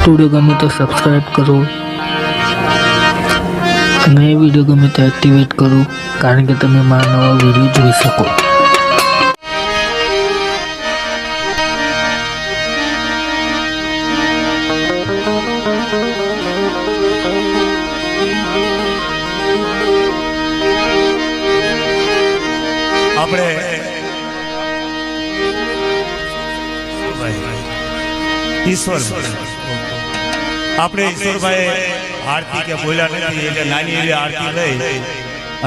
Video गमे तो subscribe करो नए वीडियो गमे तो एक्टिवेट करो कारण के तमे मारा नवा वीडियो જોઈ શકો। આપણે ईश्वर આપણે ઈશ્વરભાઈ આરતી કે બોલ્યા નથી એટલે નાની એવી આરતી લઈ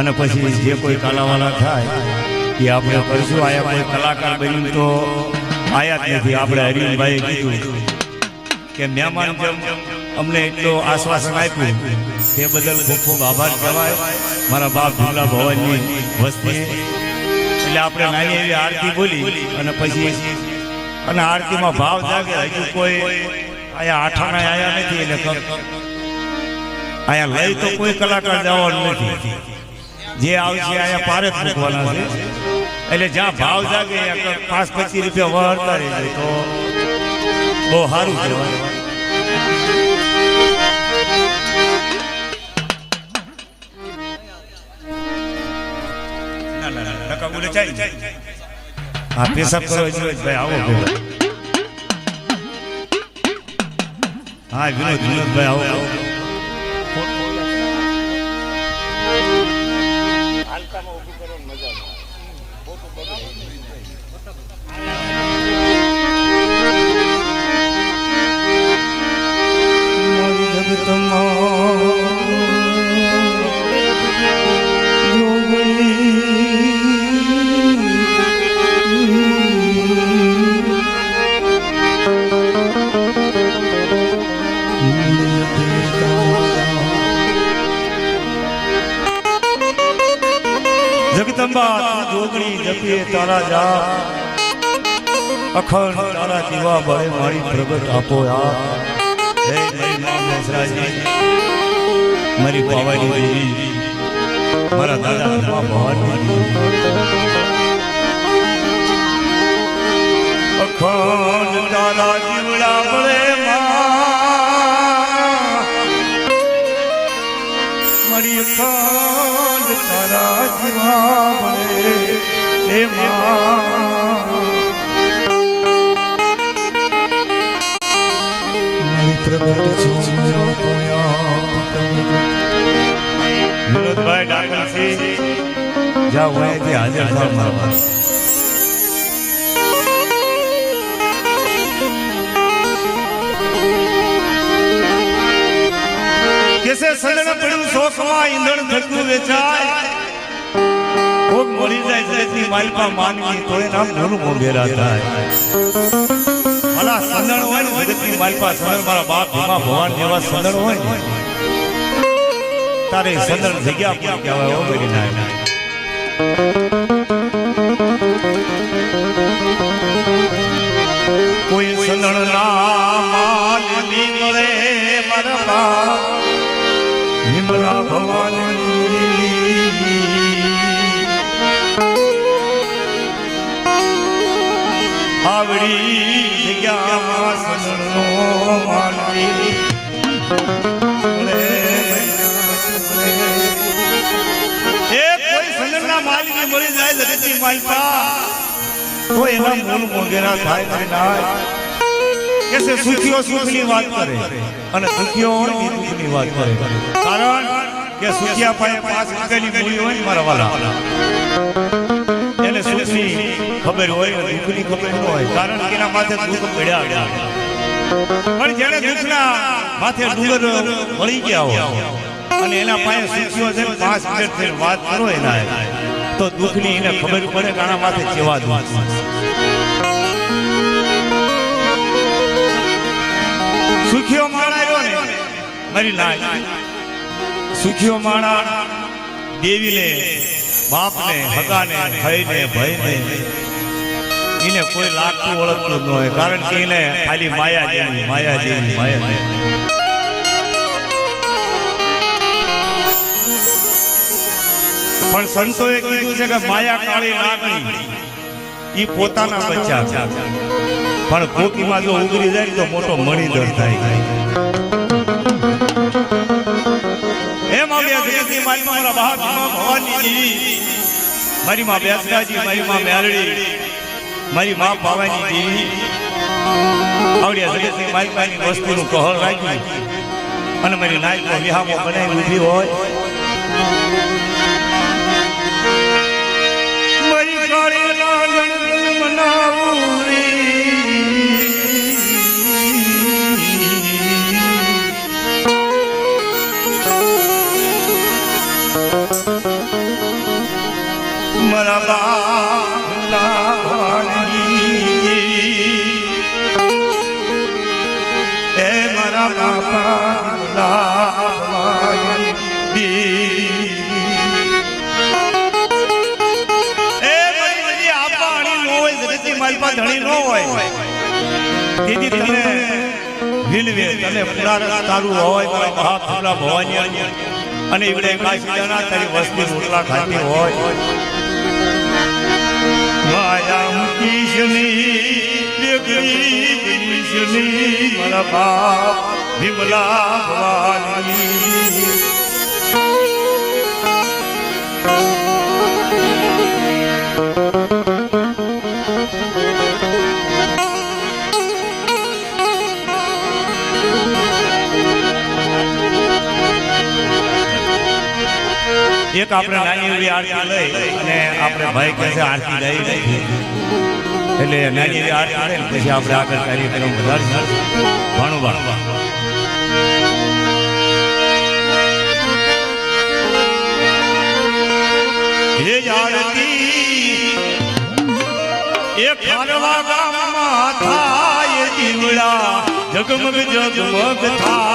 અને પછી જે કોઈ કલાવાળા થાય એ આપણે કરશું। આયા કોઈ કલાકાર બન્યું તો આયા જ નથી। આપણે હરિભાઈએ કીધું કે મહેમાન જેમ અમને એટલો આશ્વાસન આપ્યું તે બદલ ખૂબ ખૂબ આભાર કહેવાય મારા બાપ ભીમલા ભવનની વસ્તી। એટલે આપણે નાની એવી આરતી બોલી અને પછી અને આરતીમાં ભાવ જાગે। હજુ કોઈ આયા આઠાણા આયા નથી એટલે આયા લઈ તો કોઈ કલાકાર જવાનું નથી। જે આવશે આયા પારે જ મૂકવાના છે। એટલે જ્યાં ભાવ જાગે 5-25 રૂપિયા વળતા રહેજો તો બહુ સારું કહેવાય। हाँ पेशाब करो भाई आओ हाँ विनोद भाई आओ जगदंबा जोगणी जपे तारा जा अखंड तारा दीवा बड़े मारी प्रगट आपो यार। हे मेरी मां मेसराजी मेरी पावानी देवी मारा दादा मां भवानी अखंड तारा दीवड़ा बड़े मां मरी अखंड तारा दीवा बड़े हे मां विनोद भाई डाकर से जाओ वहीं थे हाजिर था मारवा। कैसे सदन पड़ू सोखमा ईंधण थकू वेचाय भोग मरी जाए जगतनी मालपा मानवी तोय नाम ढोलू मोंघेरा थाय। भला सदन होय ने जगतनी मालपा सदन मारा बाप भीमा भवान जेवा सदन होय ने तारे सदन जग्या पर कहेवाय ओ मेरी नाय। कोई सदन ना मालनी मळे मारा बाप भीमला भवानी आवड़ी जग्या सदनो मालवी कोई सदनना मालवी मળી જાય જગતની માલપા તો એના મૂળ મોંઘેરા થાય કે ના કેસે સુખીઓ સુખની વાત કરે અને દુખીઓ હોય એ દુખની વાત કરે। કારણ કે સુખિયા પાસે 5 રૂપિયાની મૂડી હોય ને મારા વાલા એને સુખની ખબર હોય દુઃખની ખબર ન હોય કારણ કે એના માથે દુઃખ પડ્યા પણ જેને દુઃખના માથે ડુંગર મળી ગયા હોય અને એના પાસે સુખીઓ છે 5 મિનિટ થી વાત કરો એના તો દુઃખની એને ખબર પડે કે આના માથે કેવા દુઃખ। સુખીઓ માણા આવ્યો ને મારી નાય સુખીઓ માણા દેવીને બાપને હગાને ભાઈને ભાઈને એને કોઈ લાગતું ઓળખતું ન હોય કારણ કે એને ખાલી માયા જેવી પણ સંતોએ કીધું છે કે માયા કાળી નાગણી ઈ પોતાના બચ્ચા છે પણ કોકીમાં જો ઉગરી જાય તો મોટો મણીધર થાય। મારી મારા બહાર ભવાની મારી માં બેસરાજી મારી માં મેલડી મારી માં પાવાની દેવી આવડિયા જગતની મારી મારી વસ્તુનું કહર રાખ્યું અને મારી નાયકો વિહામો બનાવી ઊભી હોય મારી ગાડી લાગણ મનાવું મારા બાપલાની એ મારા બાપલાની એ મારી બધી આપાણી નો હોય જગતની માલપા ધણી નો હોય દીદી તમે વિલવે તને પુરાર તારું હોય મારા મહાપુરા ભવાની અને ઈવડે કાશી જણા તારી વસ્તી રોટલા ખાતી હોય માયા કિશની કિશની મારા બાપ વિમલા ભવાની એક આપણે નાની એવી આરતી લઈ અને આપણે ભાઈ કહે છે આરતી લઈ એટલે નાની એવી આરતી લઈ પછી આપણે આગળ કાર્યક્રમ વધારશું ભણું હે આરતી એક ખારવા ગામમાં થાય જીવડા જગમગ જગમગ થાય